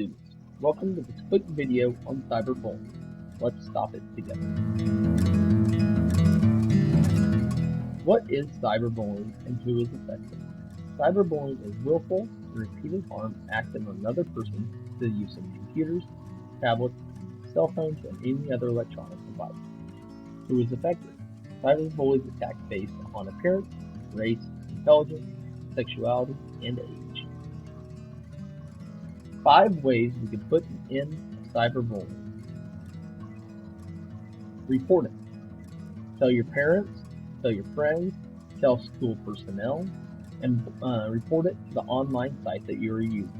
students. Welcome to this quick video on cyberbullying. Let's stop it together. What is cyberbullying and who is affected? Cyberbullying is willful and repeated harm acted on another person through the use of computers, tablets, cell phones, and any other electronic device. Who is affected? Cyberbullies attack based on appearance, race, intelligence, sexuality, and age. 5 ways we can put an end to cyberbullying. Report it. Tell your parents, tell your friends, tell school personnel, and report it to the online site that you are using.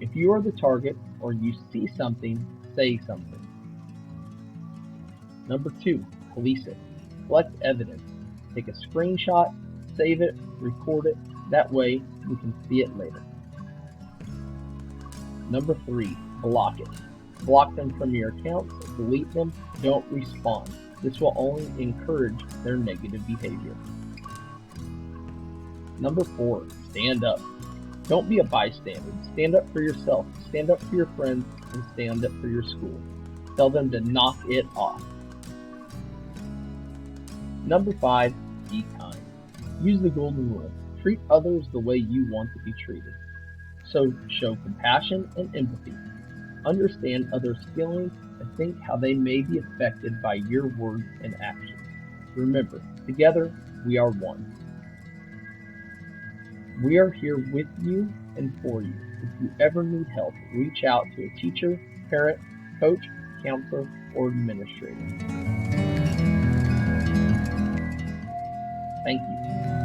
If you are the target or you see something, say something. Number 2, police it. Collect evidence. Take a screenshot, save it, record it. That way we can see it later. Number 3, block it. Block them from your accounts, delete them, don't respond. This will only encourage their negative behavior. Number 4, stand up. Don't be a bystander. Stand up for yourself, stand up for your friends, and stand up for your school. Tell them to knock it off. Number 5, be kind. Use the golden rule. Treat others the way you want to be treated. So show compassion and empathy. Understand others' feelings and think how they may be affected by your words and actions. Remember, together we are one. We are here with you and for you. If you ever need help, reach out to a teacher, parent, coach, counselor, or administrator. Thank you.